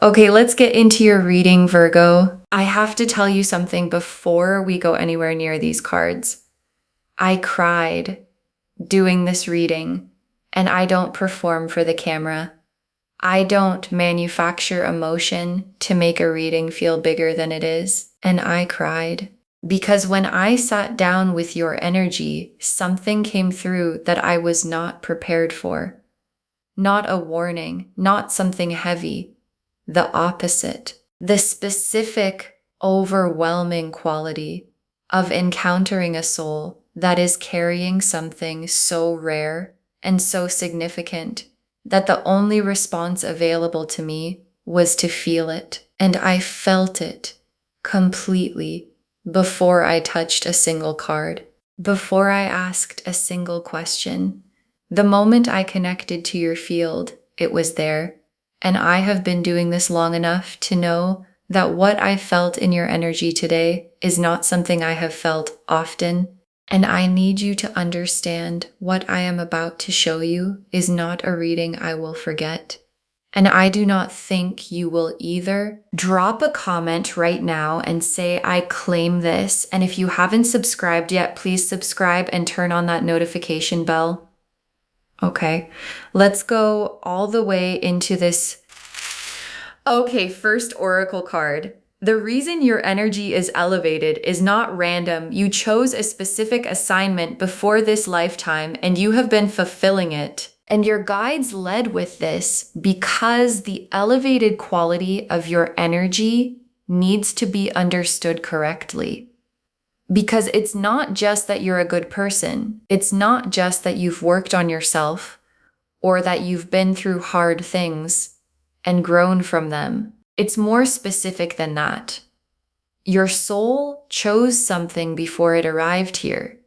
Okay, let's get into your reading, Virgo. I have to tell you something before we go anywhere near these cards. I cried doing this reading, and I don't perform for the camera. I don't manufacture emotion to make a reading feel bigger than it is, and I cried. Because when I sat down with your energy, something came through that I was not prepared for. Not a warning, not something heavy. The opposite. The specific, overwhelming quality of encountering a soul that is carrying something so rare and so significant that the only response available to me was to feel it. And I felt it completely before I touched a single card, before I asked a single question. The moment I connected to your field, it was there. And I have been doing this long enough to know that what I felt in your energy today is not something I have felt often. And I need you to understand what I am about to show you is not a reading I will forget. And I do not think you will either. Drop a comment right now and say, I claim this. And if you haven't subscribed yet, please subscribe and turn on that notification bell. Okay, let's go all the way into this. Okay, first oracle card. The reason your energy is elevated is not random. You chose a specific assignment before this lifetime and you have been fulfilling it. And your guides led with this because the elevated quality of your energy needs to be understood correctly. Because it's not just that you're a good person. It's not just that you've worked on yourself or that you've been through hard things and grown from them. It's more specific than that. Your soul chose something before it arrived here.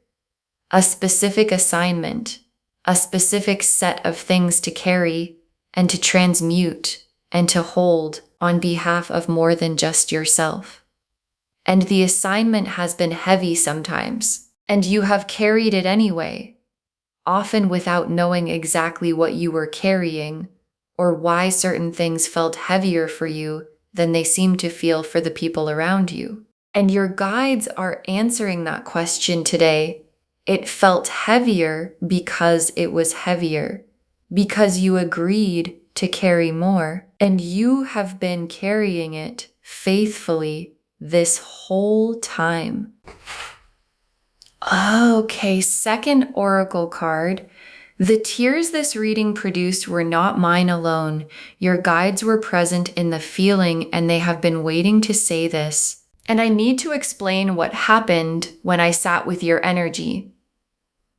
A specific assignment, a specific set of things to carry and to transmute and to hold on behalf of more than just yourself. And the assignment has been heavy sometimes, and you have carried it anyway, often without knowing exactly what you were carrying or why certain things felt heavier for you than they seem to feel for the people around you. And your guides are answering that question today. It felt heavier because it was heavier, because you agreed to carry more, and you have been carrying it faithfully this whole time. Okay, second oracle card. The tears this reading produced were not mine alone. Your guides were present in the feeling and they have been waiting to say this. And I need to explain what happened when I sat with your energy.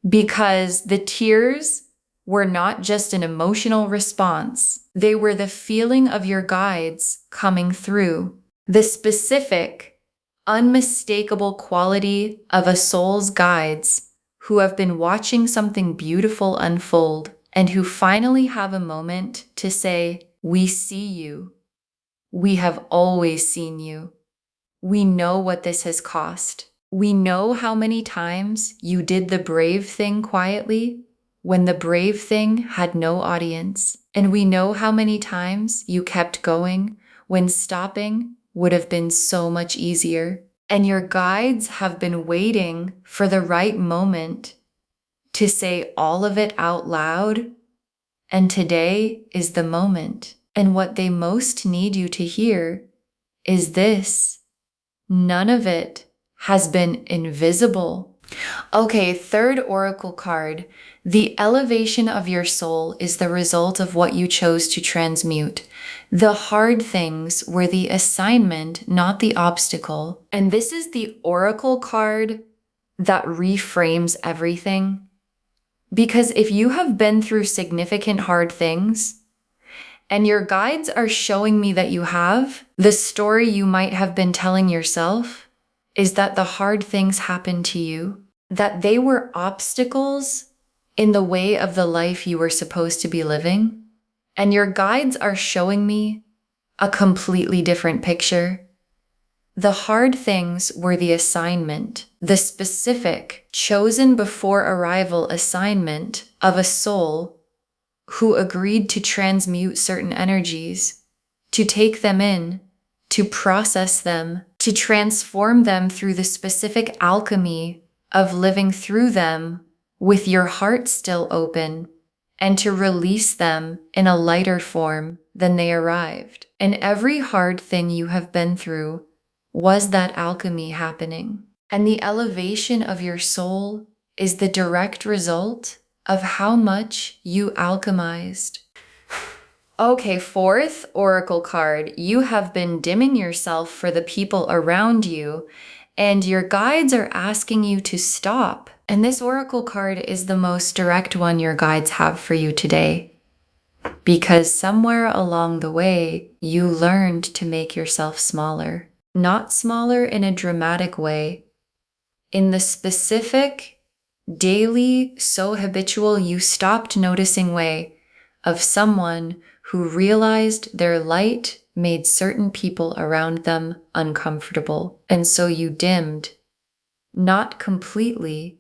Because the tears were not just an emotional response. They were the feeling of your guides coming through. The specific, unmistakable quality of a soul's guides who have been watching something beautiful unfold and who finally have a moment to say, we see you. We have always seen you. We know what this has cost. We know how many times you did the brave thing quietly when the brave thing had no audience. And we know how many times you kept going when stopping would have been so much easier. And your guides have been waiting for the right moment to say all of it out loud. And today is the moment. And what they most need you to hear is this. None of it has been invisible. Okay, third oracle card. The elevation of your soul is the result of what you chose to transmute. The hard things were the assignment, not the obstacle. And this is the oracle card that reframes everything. Because if you have been through significant hard things, and your guides are showing me that you have, the story you might have been telling yourself is that the hard things happened to you, that they were obstacles in the way of the life you were supposed to be living. And your guides are showing me a completely different picture. The hard things were the assignment, the specific, chosen before arrival assignment of a soul who agreed to transmute certain energies to take them in, to process them, to transform them through the specific alchemy of living through them with your heart still open, and to release them in a lighter form than they arrived. And every hard thing you have been through was that alchemy happening. And the elevation of your soul is the direct result of how much you alchemized. Okay, fourth oracle card. You have been dimming yourself for the people around you, and your guides are asking you to stop. And this oracle card is the most direct one your guides have for you today, because somewhere along the way, you learned to make yourself smaller. Not smaller in a dramatic way. In the specific, daily, so habitual you stopped noticing way of someone who realized their light made certain people around them uncomfortable. And so you dimmed, not completely,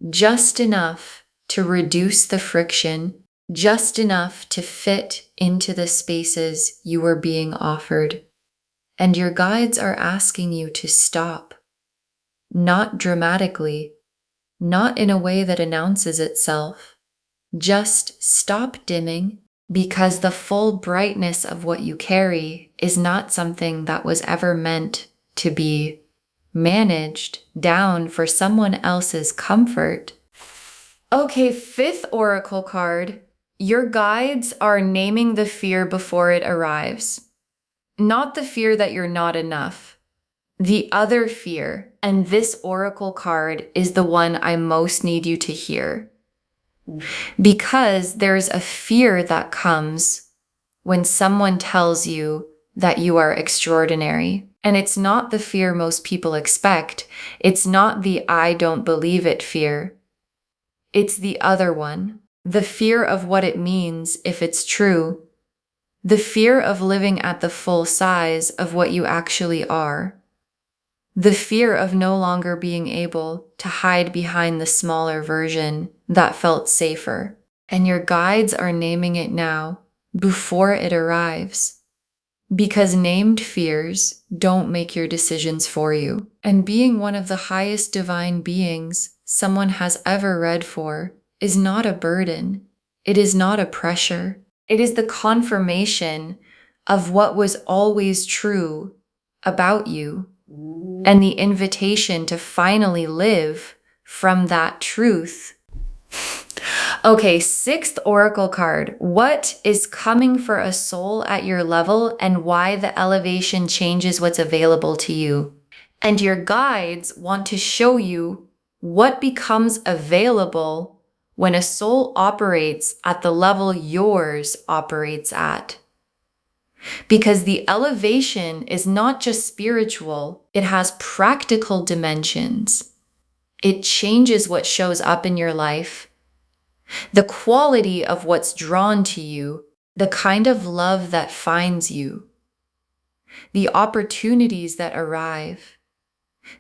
just enough to reduce the friction, just enough to fit into the spaces you were being offered. And your guides are asking you to stop, not dramatically, not in a way that announces itself. Just stop dimming, because the full brightness of what you carry is not something that was ever meant to be managed down for someone else's comfort. Okay, fifth oracle card. Your guides are naming the fear before it arrives. Not the fear that you're not enough. The other fear, and this oracle card is the one I most need you to hear. Because there's a fear that comes when someone tells you that you are extraordinary. And it's not the fear most people expect. It's not the I don't believe it fear. It's the other one. The fear of what it means if it's true. The fear of living at the full size of what you actually are. The fear of no longer being able to hide behind the smaller version that felt safer. And your guides are naming it now, before it arrives. Because named fears don't make your decisions for you. And being one of the highest divine beings someone has ever read for is not a burden. It is not a pressure. It is the confirmation of what was always true about you. And the invitation to finally live from that truth. Okay, sixth oracle card. What is coming for a soul at your level and why the elevation changes what's available to you? And your guides want to show you what becomes available when a soul operates at the level yours operates at. Because the elevation is not just spiritual, it has practical dimensions. It changes what shows up in your life, the quality of what's drawn to you, the kind of love that finds you, the opportunities that arrive,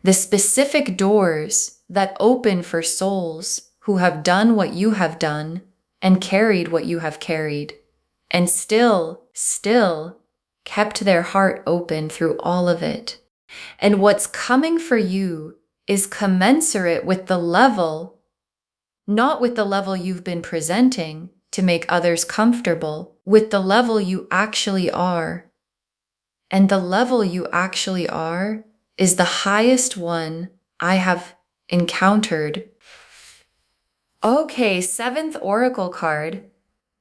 the specific doors that open for souls who have done what you have done and carried what you have carried, and still kept their heart open through all of it. And what's coming for you is commensurate with the level, not with the level you've been presenting to make others comfortable, with the level you actually are. And the level you actually are is the highest one I have encountered. Okay, seventh oracle card.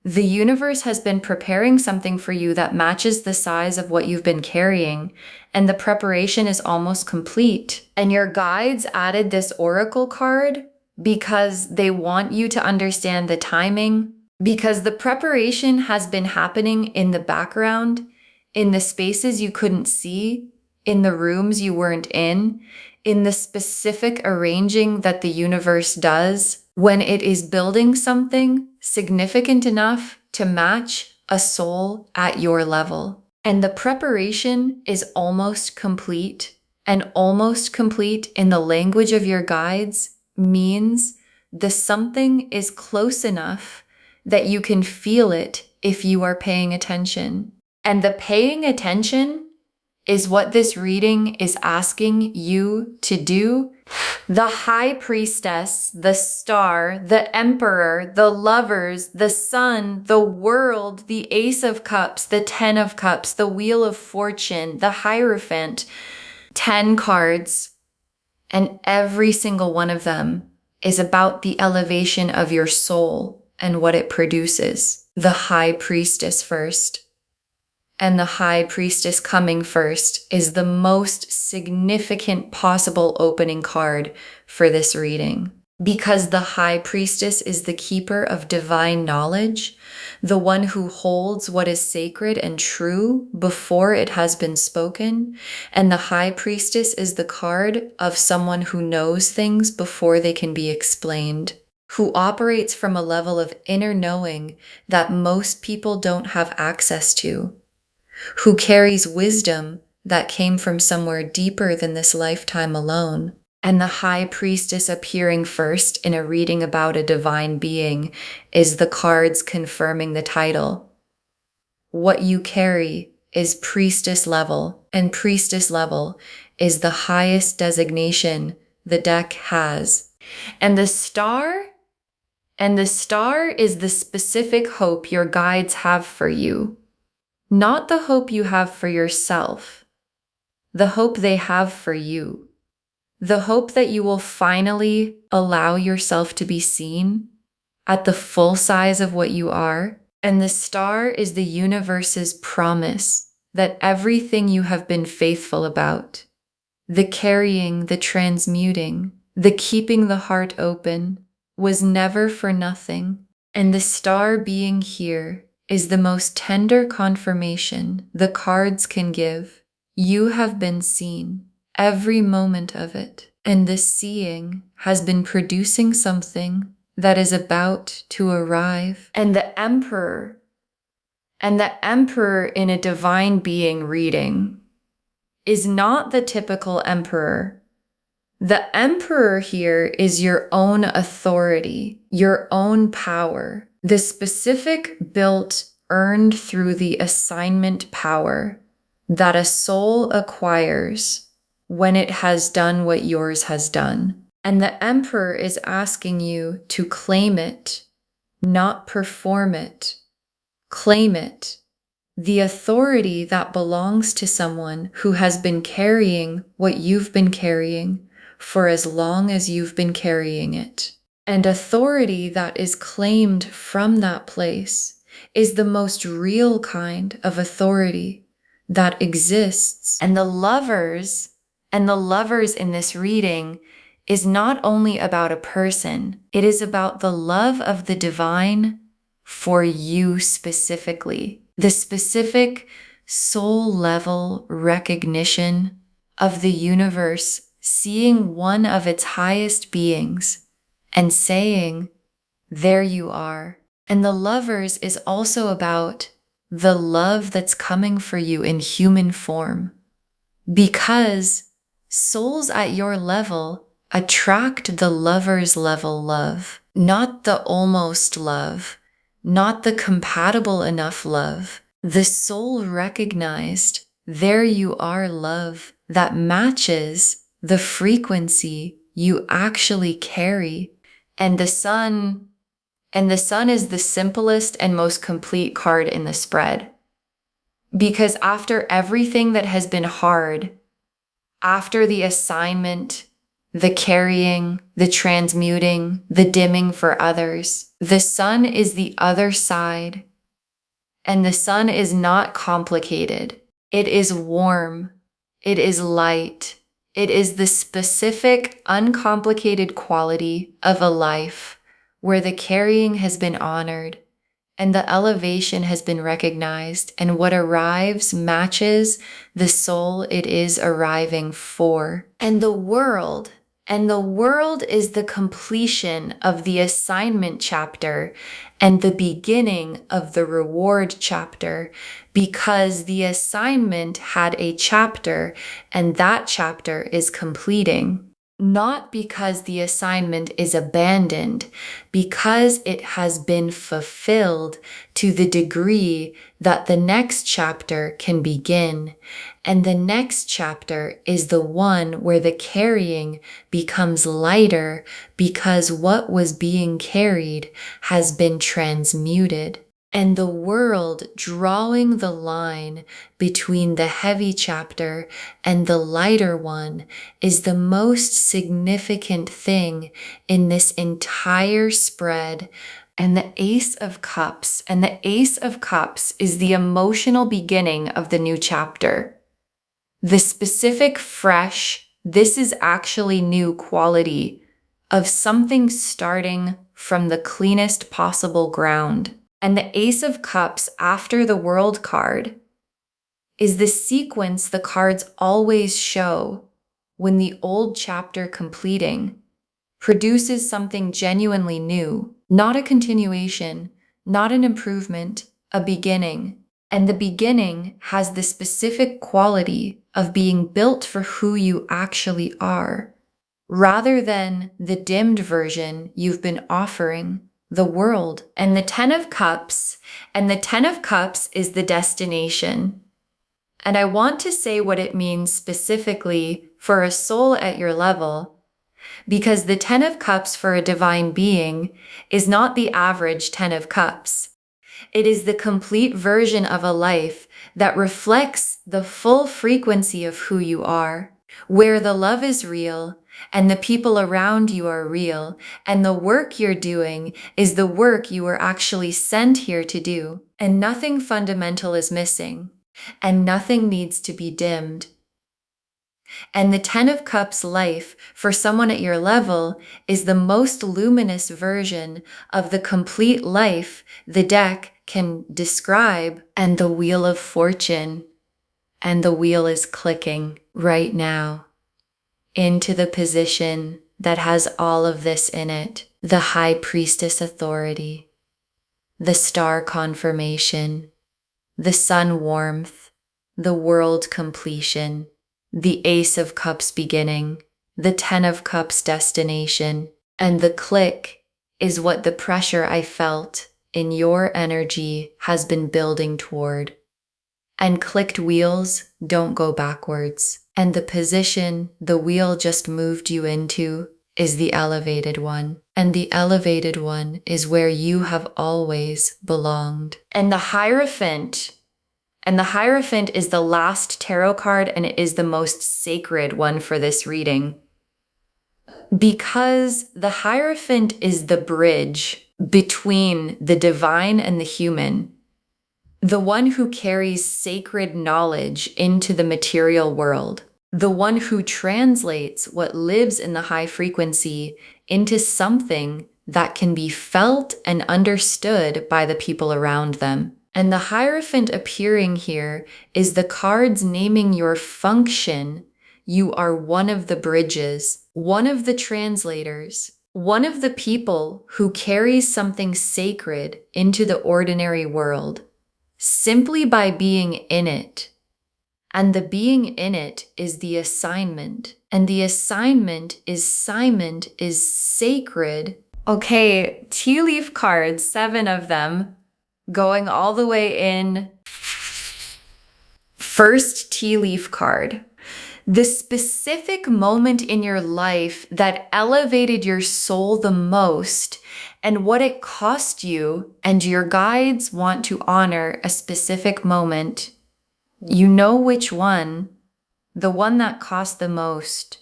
The universe has been preparing something for you that matches the size of what you've been carrying, and the preparation is almost complete. And your guides added this oracle card because they want you to understand the timing, because the preparation has been happening in the background, in the spaces you couldn't see, in the rooms you weren't in the specific arranging that the universe does when it is building something significant enough to match a soul at your level. And the preparation is almost complete, and almost complete in the language of your guides means the something is close enough that you can feel it if you are paying attention. And the paying attention is what this reading is asking you to do. The High Priestess, the Star, the Emperor, the Lovers, the Sun, the World, the Ace of Cups, the Ten of Cups, the Wheel of Fortune, the Hierophant, 10 cards, and every single one of them is about the elevation of your soul and what it produces. The High Priestess first. And the High Priestess coming first is the most significant possible opening card for this reading. Because the High Priestess is the keeper of divine knowledge, the one who holds what is sacred and true before it has been spoken, and the High Priestess is the card of someone who knows things before they can be explained, who operates from a level of inner knowing that most people don't have access to, who carries wisdom that came from somewhere deeper than this lifetime alone. And the High Priestess appearing first in a reading about a divine being is the cards confirming the title. What you carry is priestess level, and priestess level is the highest designation the deck has. And the star is the specific hope your guides have for you. Not the hope you have for yourself, the hope they have for you. The hope that you will finally allow yourself to be seen at the full size of what you are. And the star is the universe's promise that everything you have been faithful about, the carrying, the transmuting, the keeping the heart open, was never for nothing. And the star being here is the most tender confirmation the cards can give. You have been seen. Every moment of it. And this seeing has been producing something that is about to arrive. And the Emperor in a divine being reading is not the typical Emperor. The Emperor here is your own authority, your own power, the specific built, earned through the assignment power that a soul acquires when it has done what yours has done. And the Emperor is asking you to claim it, not perform it. Claim it. The authority that belongs to someone who has been carrying what you've been carrying for as long as you've been carrying it. And authority that is claimed from that place is the most real kind of authority that exists. And the lovers in this reading is not only about a person, it is about the love of the divine for you specifically. The specific soul level recognition of the universe seeing one of its highest beings and saying, there you are. And the lovers is also about the love that's coming for you in human form. Because souls at your level attract the lover's level love, not the almost love, not the compatible enough love. The soul recognized, there you are love that matches the frequency you actually carry. And the sun is the simplest and most complete card in the spread. Because after everything that has been hard, after the assignment, the carrying, the transmuting, the dimming for others, the sun is the other side. And the sun is not complicated. It is warm. It is light. It is the specific, uncomplicated quality of a life where the carrying has been honored and the elevation has been recognized, and what arrives matches the soul it is arriving for. And the world is the completion of the assignment chapter and the beginning of the reward chapter, because the assignment had a chapter and that chapter is completing. not because the assignment is abandoned, because it has been fulfilled to the degree that the next chapter can begin. And the next chapter is the one where the carrying becomes lighter because what was being carried has been transmuted. And the world drawing the line between the heavy chapter and the lighter one is the most significant thing in this entire spread. And the Ace of Cups, and the Ace of Cups is the emotional beginning of the new chapter. The specific fresh, this is actually new quality of something starting from the cleanest possible ground. And the Ace of Cups after the World card is the sequence the cards always show when the old chapter completing produces something genuinely new, not a continuation, not an improvement, a beginning. And the beginning has the specific quality of being built for who you actually are, rather than the dimmed version you've been offering the world. And the Ten of Cups, and the Ten of Cups is the destination. And I want to say what it means specifically for a soul at your level, because the Ten of Cups for a divine being is not the average Ten of Cups. It is the complete version of a life that reflects the full frequency of who you are, where the love is real, and the people around you are real, and the work you're doing is the work you were actually sent here to do, and nothing fundamental is missing, and nothing needs to be dimmed. And the Ten of Cups life for someone at your level is the most luminous version of the complete life the deck can describe, and the Wheel of Fortune, and the wheel is clicking right now into the position that has all of this in it. The High Priestess authority, the star confirmation, the sun warmth, the world completion, the Ace of Cups beginning, the Ten of Cups destination, and the click is what the pressure I felt in your energy has been building toward. And clicked wheels don't go backwards. And the position the wheel just moved you into is the elevated one. And the elevated one is where you have always belonged. And the Hierophant is the last tarot card, and it is the most sacred one for this reading. Because the Hierophant is the bridge between the divine and the human. The one who carries sacred knowledge into the material world. The one who translates what lives in the high frequency into something that can be felt and understood by the people around them. And the Hierophant appearing here is the cards naming your function. You are one of the bridges, one of the translators, one of the people who carries something sacred into the ordinary world, simply by being in it. And the being in it is the assignment. And the assignment is sacred. Okay, tea leaf cards, 7 of them, going all the way in. First tea leaf card. The specific moment in your life that elevated your soul the most and what it cost you, and your guides want to honor a specific moment. You know which one, the one that cost the most,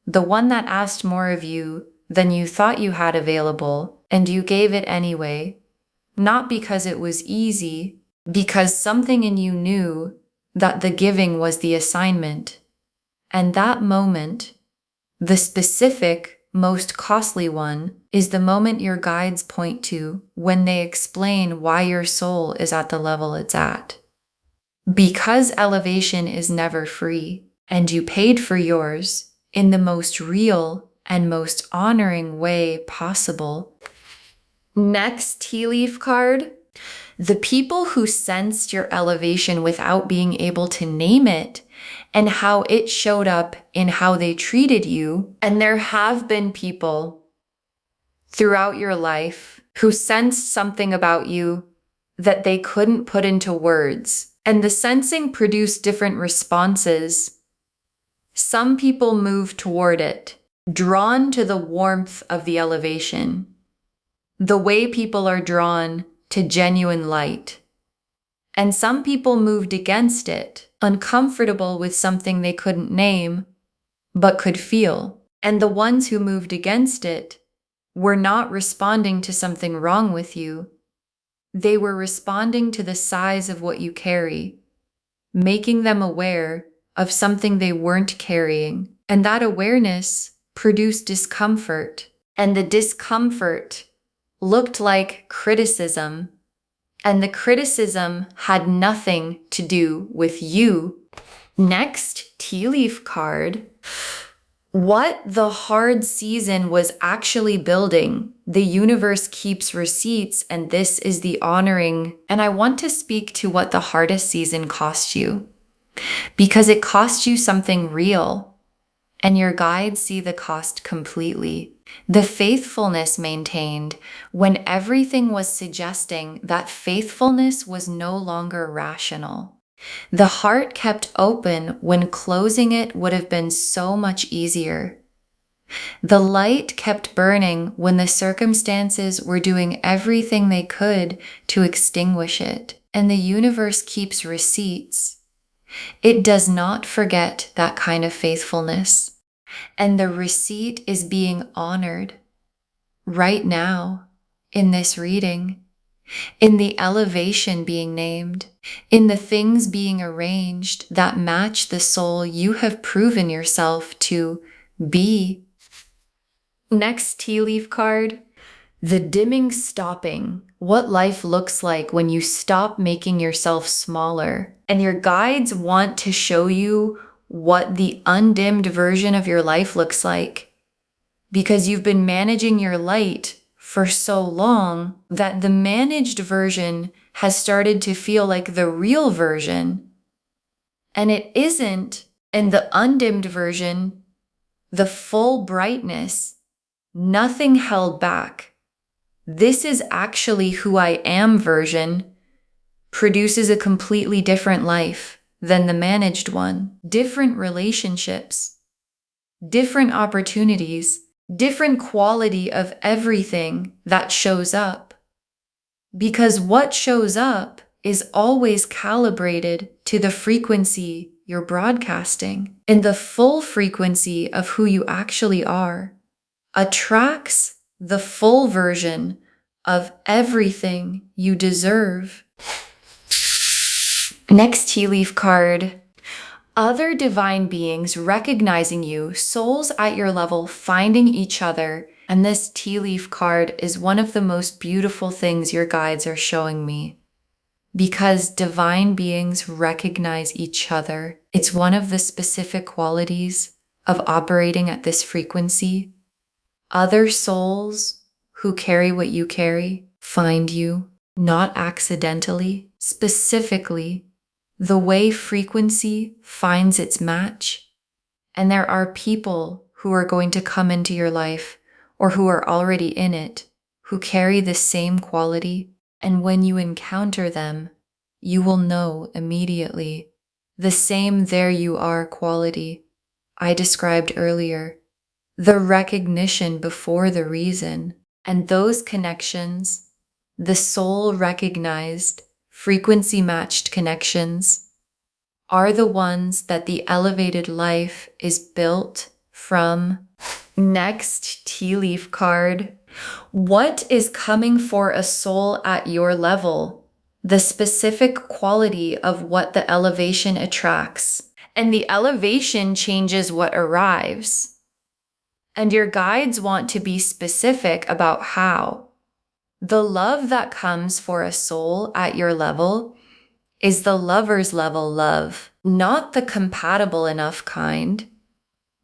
the one that asked more of you than you thought you had available, and you gave it anyway, not because it was easy, because something in you knew that the giving was the assignment. And that moment, the specific, most costly one, is the moment your guides point to when they explain why your soul is at the level it's at. Because elevation is never free, and you paid for yours in the most real and most honoring way possible. Next tea leaf card. The people who sensed your elevation without being able to name it and how it showed up in how they treated you. And there have been people throughout your life who sensed something about you that they couldn't put into words. And the sensing produced different responses. Some people move toward it, drawn to the warmth of the elevation, the way people are drawn to genuine light. And some people moved against it, uncomfortable with something they couldn't name, but could feel. And the ones who moved against it were not responding to something wrong with you. They were responding to the size of what you carry, making them aware of something they weren't carrying. And that awareness produced discomfort. And the discomfort looked like criticism. And the criticism had nothing to do with you. Next, tea leaf card. What the hard season was actually building. The universe keeps receipts, and this is the honoring. And I want to speak to what the hardest season cost you, because it cost you something real, and your guides see the cost completely. The faithfulness maintained when everything was suggesting that faithfulness was no longer rational. The heart kept open when closing it would have been so much easier. The light kept burning when the circumstances were doing everything they could to extinguish it. And the universe keeps receipts. It does not forget that kind of faithfulness. And the receipt is being honored right now in this reading, in the elevation being named, in the things being arranged that match the soul you have proven yourself to be. Next tea leaf card, the dimming stopping. What life looks like when you stop making yourself smaller. And your guides want to show you what the undimmed version of your life looks like, because you've been managing your light for so long that the managed version has started to feel like the real version. And it isn't. And the undimmed version, the full brightness, nothing held back. This is actually who I am version, produces a completely different life than the managed one. Different relationships, different opportunities, different quality of everything that shows up. Because what shows up is always calibrated to the frequency you're broadcasting. And the full frequency of who you actually are attracts the full version of everything you deserve. Next tea leaf card. Other divine beings recognizing you, souls at your level finding each other. And this tea leaf card is one of the most beautiful things your guides are showing me, because divine beings recognize each other. It's one of the specific qualities of operating at this frequency. Other souls who carry what you carry find you, not accidentally, specifically, the way frequency finds its match. And there are people who are going to come into your life, or who are already in it, who carry the same quality. And when you encounter them, you will know immediately the same there you are quality I described earlier. The recognition before the reason. And those connections, the soul recognized, frequency matched connections, are the ones that the elevated life is built from. Next tea leaf card. What is coming for a soul at your level? The specific quality of what the elevation attracts. And the elevation changes what arrives. And your guides want to be specific about how. The love that comes for a soul at your level is the lover's level love, not the compatible enough kind,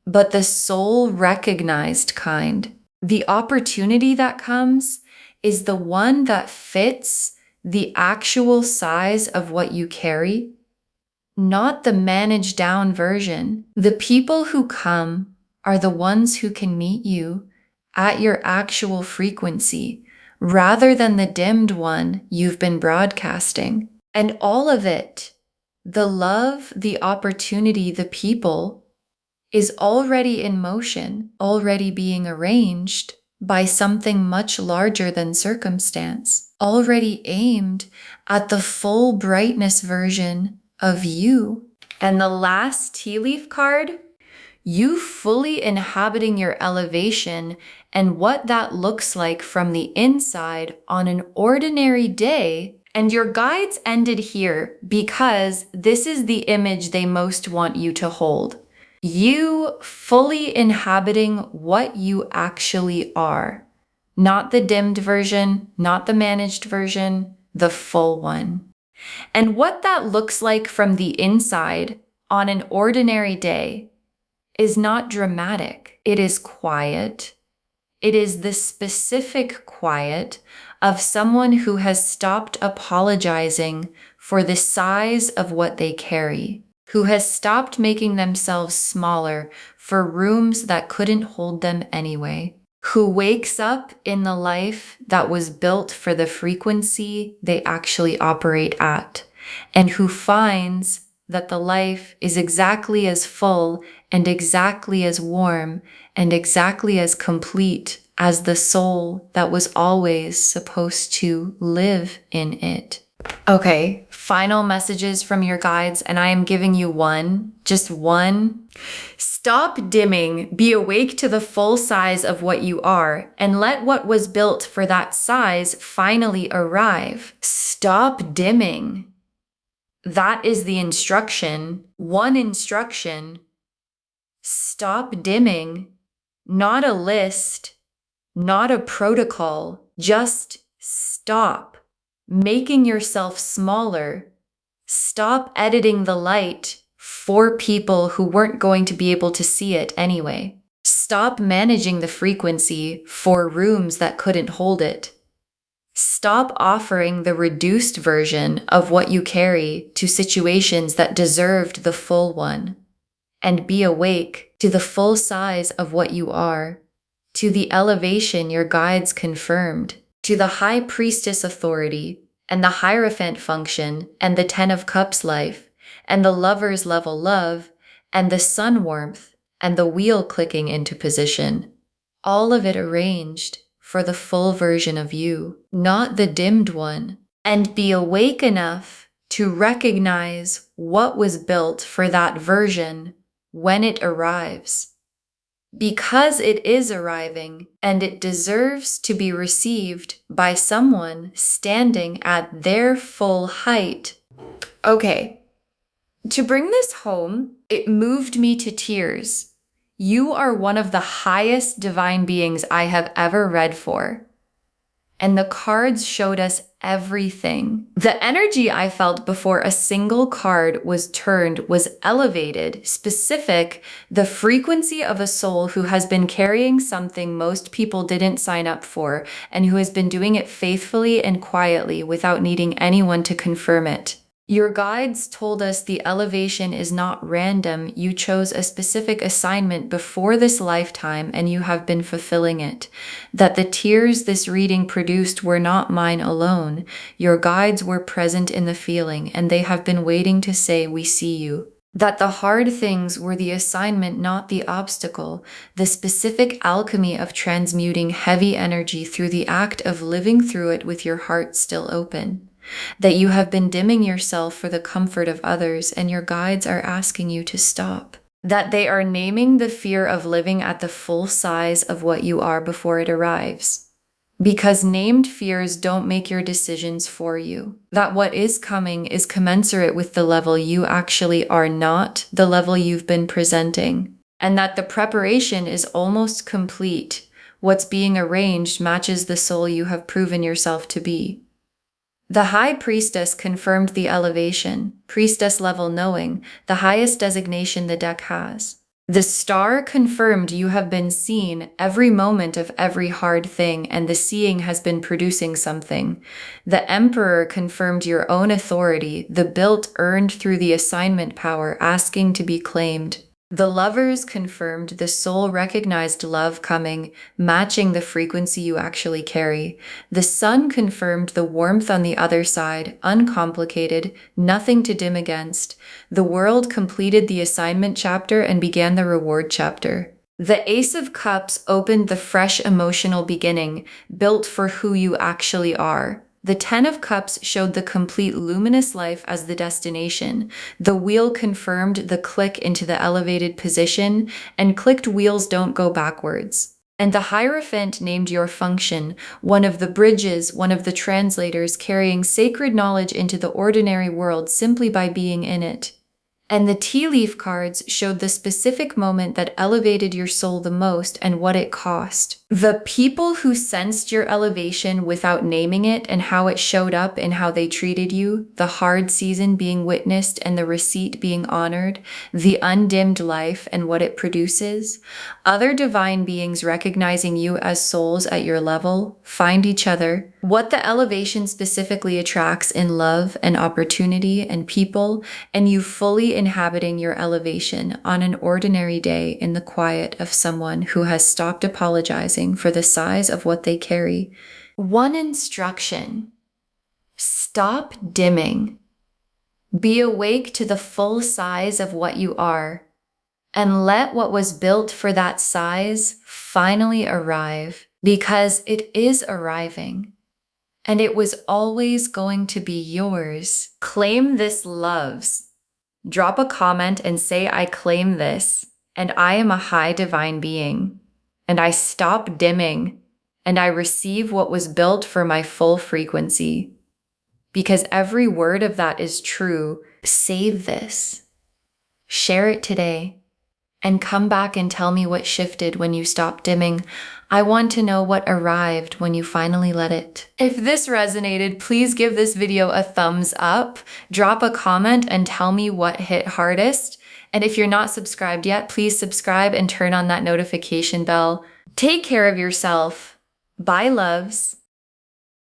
but the soul recognized kind. The opportunity that comes is the one that fits the actual size of what you carry, not the managed down version. The people who come are the ones who can meet you at your actual frequency, rather than the dimmed one you've been broadcasting. And all of it, the love, the opportunity, the people, is already in motion, already being arranged by something much larger than circumstance, already aimed at the full brightness version of you. And the last tea leaf card, you fully inhabiting your elevation and what that looks like from the inside on an ordinary day. And your guides ended here because this is the image they most want you to hold. You fully inhabiting what you actually are. Not the dimmed version, not the managed version, the full one. And what that looks like from the inside on an ordinary day is not dramatic. It is quiet. It is the specific quiet of someone who has stopped apologizing for the size of what they carry, who has stopped making themselves smaller for rooms that couldn't hold them anyway, who wakes up in the life that was built for the frequency they actually operate at, and who finds that the life is exactly as full and exactly as warm and exactly as complete as the soul that was always supposed to live in it. Okay, final messages from your guides, and I am giving you one, just one. Stop dimming, be awake to the full size of what you are, and let what was built for that size finally arrive. Stop dimming. That is the instruction. One instruction. Stop dimming. Not a list, not a protocol. Just stop making yourself smaller. Stop editing the light for people who weren't going to be able to see it anyway. Stop managing the frequency for rooms that couldn't hold it. Stop offering the reduced version of what you carry to situations that deserved the full one. And be awake to the full size of what you are, to the elevation your guides confirmed, to the high priestess authority, and the Hierophant function, and the Ten of Cups life, and the Lover's level love, and the sun warmth, and the wheel clicking into position. All of it arranged for the full version of you, not the dimmed one. And be awake enough to recognize what was built for that version when it arrives. Because it is arriving, and it deserves to be received by someone standing at their full height. Okay, to bring this home, it moved me to tears. You are one of the highest divine beings I have ever read for. And the cards showed us everything. The energy I felt before a single card was turned was elevated, specific, the frequency of a soul who has been carrying something most people didn't sign up for, and who has been doing it faithfully and quietly without needing anyone to confirm it. Your guides told us the elevation is not random. You chose a specific assignment before this lifetime and you have been fulfilling it. That the tears this reading produced were not mine alone. Your guides were present in the feeling and they have been waiting to say, "We see you." That the hard things were the assignment, not the obstacle. The specific alchemy of transmuting heavy energy through the act of living through it with your heart still open. That you have been dimming yourself for the comfort of others and your guides are asking you to stop. That they are naming the fear of living at the full size of what you are before it arrives. Because named fears don't make your decisions for you. That what is coming is commensurate with the level you actually are, not the level you've been presenting. And that the preparation is almost complete. What's being arranged matches the soul you have proven yourself to be. The High Priestess confirmed the elevation, priestess level knowing, the highest designation the deck has. The star confirmed you have been seen every moment of every hard thing, and the seeing has been producing something. The Emperor confirmed your own authority, the built earned through the assignment power, asking to be claimed. The Lovers confirmed the soul recognized love coming, matching the frequency you actually carry. The Sun confirmed the warmth on the other side, uncomplicated, nothing to dim against. The World completed the assignment chapter and began the reward chapter. The Ace of Cups opened the fresh emotional beginning, built for who you actually are. The Ten of Cups showed the complete luminous life as the destination. The Wheel confirmed the click into the elevated position, and clicked wheels don't go backwards. And the Hierophant named your function, one of the bridges, one of the translators carrying sacred knowledge into the ordinary world simply by being in it. And the tea leaf cards showed the specific moment that elevated your soul the most and what it cost. The people who sensed your elevation without naming it and how it showed up in how they treated you, the hard season being witnessed and the receipt being honored, the undimmed life and what it produces. Other divine beings recognizing you as souls at your level, find each other. What the elevation specifically attracts in love and opportunity and people, and you fully inhabiting your elevation on an ordinary day in the quiet of someone who has stopped apologizing for the size of what they carry. One instruction: stop dimming. Be awake to the full size of what you are, and let what was built for that size finally arrive, because it is arriving. And it was always going to be yours. Claim this, loves. Drop a comment and say, I claim this, and I am a high divine being, and I stop dimming, and I receive what was built for my full frequency. Because every word of that is true. Save this. Share it today. And come back and tell me what shifted when you stopped dimming. I want to know what arrived when you finally let it. If this resonated, please give this video a thumbs up, drop a comment and tell me what hit hardest. And if you're not subscribed yet, please subscribe and turn on that notification bell. Take care of yourself. Bye, loves.